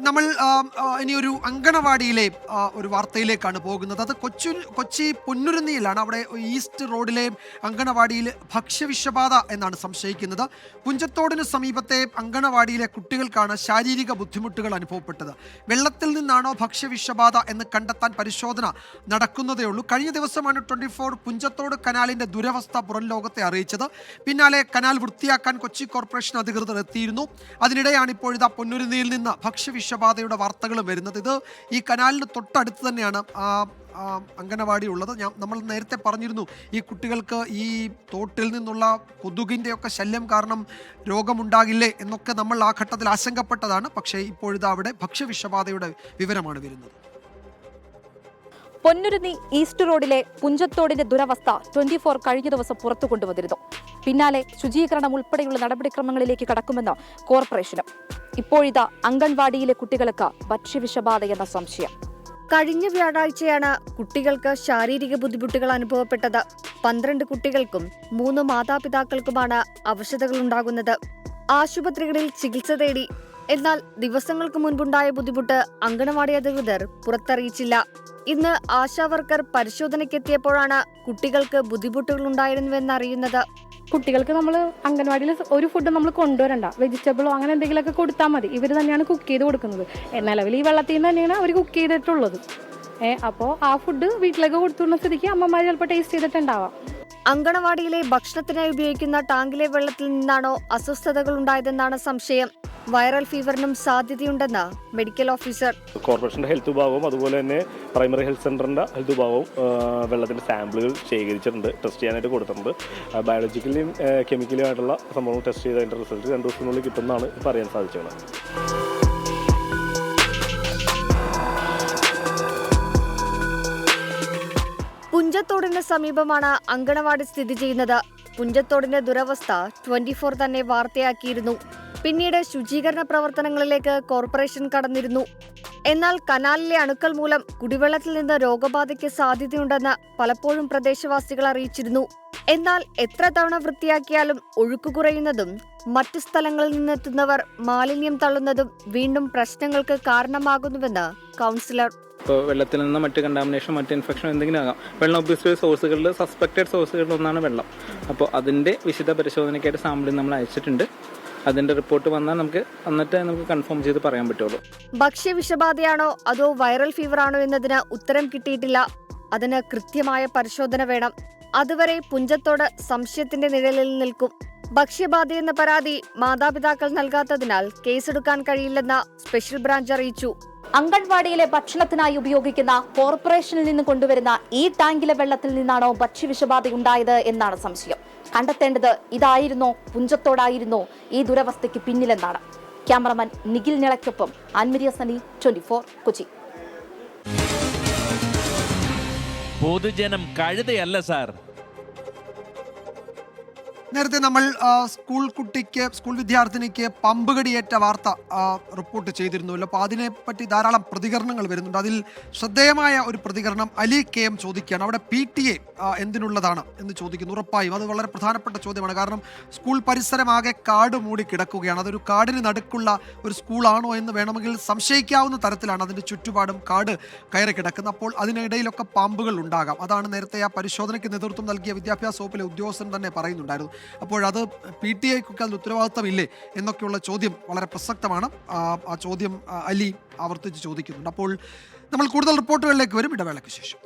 നമ്മൾ ഇനിയൊരു അങ്കണവാടിയിലെ ഒരു വാർത്തയിലേക്കാണ് പോകുന്നത്. അത് കൊച്ചി പൊന്നുരുന്നിയിലാണ്. അവിടെ ഈസ്റ്റ് റോഡിലെ അങ്കണവാടിയിൽ ഭക്ഷ്യവിഷബാധ എന്നാണ് സംശയിക്കുന്നത്. പുഞ്ചത്തോടിന് സമീപത്തെ അങ്കണവാടിയിലെ കുട്ടികൾക്കാണ് ശാരീരിക ബുദ്ധിമുട്ടുകൾ അനുഭവപ്പെട്ടത്. വെള്ളത്തിൽ നിന്നാണോ ഭക്ഷ്യവിഷബാധ എന്ന് കണ്ടെത്താൻ പരിശോധന നടക്കുന്നതേ ഉള്ളൂ. കഴിഞ്ഞ ദിവസമാണ് 24 പുഞ്ചത്തോട് കനാലിൻ്റെ ദുരവസ്ഥ പുറം ലോകത്തെ അറിയിച്ചത്. പിന്നാലെ കനാൽ വൃത്തിയാക്കാൻ കൊച്ചി കോർപ്പറേഷൻ അധികൃതർ എത്തിയിരുന്നു. അതിനിടെയാണ് ഇപ്പോഴിതാ പൊന്നുരുന്നിയിൽ നിന്ന് ഭക്ഷ്യവിഷബാധയുടെ വാർത്തകളും വരുന്നത്. ഇത് ഈ കനാലിന് തൊട്ടടുത്ത് തന്നെയാണ് അങ്കണവാടി ഉള്ളത്. നമ്മൾ നേരത്തെ പറഞ്ഞിരുന്നു, ഈ കുട്ടികൾക്ക് ഈ തോട്ടിൽ നിന്നുള്ള കൊതുകിൻ്റെയൊക്കെ ശല്യം കാരണം രോഗമുണ്ടാകില്ലേ എന്നൊക്കെ നമ്മൾ ആ ഘട്ടത്തിൽ ആശങ്കപ്പെട്ടതാണ്. പക്ഷേ ഇപ്പോഴിതാ അവിടെ ഭക്ഷ്യവിഷബാധയുടെ വിവരമാണ് വരുന്നത്. പൊന്നുരുന്നി ഈസ്റ്റ് റോഡിലെ പുഞ്ചത്തോടിന്റെ ദുരവസ്ഥ 24 കഴിഞ്ഞ ദിവസം പുറത്തു കൊണ്ടുവന്നിരുന്നു. പിന്നാലെ ശുചീകരണം ഉൾപ്പെടെയുള്ള നടപടിക്രമങ്ങളിലേക്ക് കടക്കുമെന്ന് കോർപ്പറേഷനും. ഇപ്പോഴിതാ അംഗൻവാടിയിലെ കുട്ടികൾക്ക് ഭക്ഷ്യവിഷബാധ എന്ന സംശയം. കഴിഞ്ഞ വ്യാഴാഴ്ചയാണ് കുട്ടികൾക്ക് ശാരീരിക ബുദ്ധിമുട്ടുകൾ അനുഭവപ്പെട്ടത്. 12 കുട്ടികൾക്കും 3 മാതാപിതാക്കൾക്കുമാണ് അവശതകൾ ഉണ്ടാകുന്നത്. ആശുപത്രികളിൽ ചികിത്സ തേടി. എന്നാൽ ദിവസങ്ങൾക്ക് മുൻപുണ്ടായ ബുദ്ധിമുട്ട് അങ്കണവാടി അധികൃതർ പുറത്തറിയിച്ചില്ല. ഇന്ന് ആശാവർക്കർ പരിശോധനയ്ക്കെത്തിയപ്പോഴാണ് കുട്ടികൾക്ക് ബുദ്ധിമുട്ടുകൾ ഉണ്ടായിരുന്നുവെന്ന് അറിയുന്നത്. കുട്ടികൾക്ക് നമ്മൾ അംഗൻവാടിയിൽ ഒരു ഫുഡ് നമ്മൾ കൊണ്ടുവരണ്ട, വെജിറ്റബിളോ അങ്ങനെ എന്തെങ്കിലുമൊക്കെ കൊടുത്താൽ മതി. ഇവർ തന്നെയാണ് കുക്ക് ചെയ്ത് കൊടുക്കുന്നത്. നിലവിൽ ഈ വെള്ളത്തിൽ നിന്ന് തന്നെയാണ് അവർ കുക്ക് ചെയ്തിട്ടുള്ളത്. അപ്പോൾ ആ ഫുഡ് വീട്ടിലേക്ക് കൊടുത്തുള്ള സ്ഥിതിക്ക് അമ്മമാർ ചിലപ്പോൾ ടേസ്റ്റ് ചെയ്തിട്ടുണ്ടാവാം. അങ്കണവാടിയിലെ ഭക്ഷണത്തിനായി ഉപയോഗിക്കുന്ന ടാങ്കിലെ വെള്ളത്തിൽ നിന്നാണോ അസ്വസ്ഥതകൾ ഉണ്ടായതെന്നാണ് സംശയം. വൈറൽ ഫീവറിനും സാധ്യതയുണ്ടെന്ന് മെഡിക്കൽ ഓഫീസർ. കോർപ്പറേഷന്റെ ഹെൽത്ത് വിഭാഗവും അതുപോലെ തന്നെ പ്രൈമറി ഹെൽത്ത് സെന്ററിന്റെ ഹെൽത്ത് വിഭാഗവും വെള്ളത്തിന്റെ സാമ്പിളുകൾ ശേഖരിച്ചിട്ടുണ്ട്, ടെസ്റ്റ് ചെയ്യാനായിട്ട് കൊടുത്തിട്ടുണ്ട്. ബയോളജിക്കലിയും കെമിക്കലും ആയിട്ടുള്ള സംഭവങ്ങൾ ടെസ്റ്റ് ചെയ്തതിന്റെ റിസൾട്ട് 2 ദിവസത്തിനുള്ളിൽ കിട്ടുമെന്നാണ് ഇപ്പോൾ അറിയാൻ സാധിച്ചത്. പുഞ്ചത്തോടിന് സമീപമാണ് അങ്കണവാടി സ്ഥിതി ചെയ്യുന്നത്. പുഞ്ചത്തോടിന്റെ ദുരവസ്ഥ 24 തന്നെ വാർത്തയാക്കിയിരുന്നു. പിന്നീട് ശുചീകരണ പ്രവർത്തനങ്ങളിലേക്ക് കോർപ്പറേഷൻ കടന്നിരുന്നു. എന്നാൽ കനാലിലെ അണുക്കൾ മൂലം കുടിവെള്ളത്തിൽ നിന്ന് രോഗബാധയ്ക്ക് സാധ്യതയുണ്ടെന്ന് പലപ്പോഴും പ്രദേശവാസികൾ അറിയിച്ചിരുന്നു. എന്നാൽ എത്ര തവണ വൃത്തിയാക്കിയാലും ഒഴുക്ക് കുറയുന്നതും മറ്റ് സ്ഥലങ്ങളിൽ നിന്നെത്തുന്നവർ മാലിന്യം തള്ളുന്നതും വീണ്ടും പ്രശ്നങ്ങൾക്ക് കാരണമാകുന്നുവെന്ന് കൗൺസിലർ. ഇപ്പോൾ വെള്ളത്തിൽ നിന്ന് മറ്റ് കണ്ടാമിനേഷൻ, മറ്റ് ഇൻഫെക്ഷൻ എന്തെങ്കിലും ആകാം. വെള്ളം ഒബ്വിയസ്ലി സോഴ്സുകളിൽ സസ്പെക്റ്റഡ് സോഴ്സുകളിൽ ഒന്നാണ് വെള്ളം. അപ്പോൾ അതിൻ്റെ വിശദ പരിശോധനയ്ക്കായിട്ട് സാമ്പിൾ നമ്മൾ അയച്ചിട്ടുണ്ട്. അതിന്റെ റിപ്പോർട്ട് വന്നാൽ നമുക്ക് കൺഫേം ചെയ്ത് പറയാൻ പറ്റുള്ളൂ. ഭക്ഷ്യവിഷബാധയാണോ അതോ വൈറൽ ഫീവർ ആണോ എന്നതിന് ഉത്തരം കിട്ടിയിട്ടില്ല. അതിന് കൃത്യമായ പരിശോധന വേണം. അതുവരെ പുഞ്ചത്തോട് സംശയത്തിന്റെ നിഴലിൽ നിൽക്കും. ഭക്ഷ്യബാധയെന്ന പരാതി മാതാപിതാക്കൾ നൽകാത്തതിനാൽ കേസെടുക്കാൻ കഴിയില്ലെന്ന് സ്പെഷ്യൽ ബ്രാഞ്ച് അറിയിച്ചു. അംഗൻവാടിയിലെ ഭക്ഷണത്തിനായി ഉപയോഗിക്കുന്ന കോർപ്പറേഷനിൽ നിന്ന് കൊണ്ടുവരുന്ന ഈ ടാങ്കിലെ വെള്ളത്തിൽ നിന്നാണോ ഭക്ഷ്യവിഷബാധയുണ്ടായത് എന്നാണ് സംശയം. കണ്ടെത്തേണ്ടത് ഇതായിരുന്നോ, പുഞ്ചത്തോടായിരുന്നോ ഈ ദുരവസ്ഥയ്ക്ക് പിന്നിലെന്നാണ്. ക്യാമറമാൻ നിഖിൽ നിളയ്ക്കൊപ്പം അൻമരിയ സനി, 24 കൊച്ചി. പൊതുജനം കഴുതയല്ല സാർ. നേരത്തെ നമ്മൾ സ്കൂൾ വിദ്യാർത്ഥിനിക്ക് പമ്പ് കടിയേറ്റ വാർത്ത റിപ്പോർട്ട് ചെയ്തിരുന്നുവല്ലോ. അപ്പോൾ അതിനെപ്പറ്റി ധാരാളം പ്രതികരണങ്ങൾ വരുന്നുണ്ട്. അതിൽ ശ്രദ്ധേയമായ ഒരു പ്രതികരണം അലി KM ചോദിക്കുകയാണ്. അവിടെ PTA എന്തിനുള്ളതാണ് എന്ന് ചോദിക്കുന്നു. ഉറപ്പായും അത് വളരെ പ്രധാനപ്പെട്ട ചോദ്യമാണ്. കാരണം സ്കൂൾ പരിസരമാകെ കാട് മൂടി കിടക്കുകയാണ്. അതൊരു കാടിന് നടുക്കുള്ള ഒരു സ്കൂളാണോ എന്ന് വേണമെങ്കിൽ സംശയിക്കാവുന്ന തരത്തിലാണ് അതിൻ്റെ ചുറ്റുപാടും കാട് കയറി കിടക്കുന്നത്. അപ്പോൾ അതിനിടയിലൊക്കെ പാമ്പുകൾ ഉണ്ടാകാം. അതാണ് നേരത്തെ ആ പരിശോധനയ്ക്ക് നേതൃത്വം നൽകിയ വിദ്യാഭ്യാസ വകുപ്പിലെ ഉദ്യോഗസ്ഥൻ തന്നെ പറയുന്നുണ്ടായിരുന്നു. അപ്പോഴത് PTA-ക്കൊക്കെ അതിൽ ഉത്തരവാദിത്തമില്ലേ എന്നൊക്കെയുള്ള ചോദ്യം വളരെ പ്രസക്തമാണ്. ആ ചോദ്യം അലി ആവർത്തിച്ച് ചോദിക്കുന്നുണ്ട്. അപ്പോൾ നമ്മൾ കൂടുതൽ റിപ്പോർട്ടുകളിലേക്ക് വരും ഇടവേളയ്ക്ക് ശേഷം.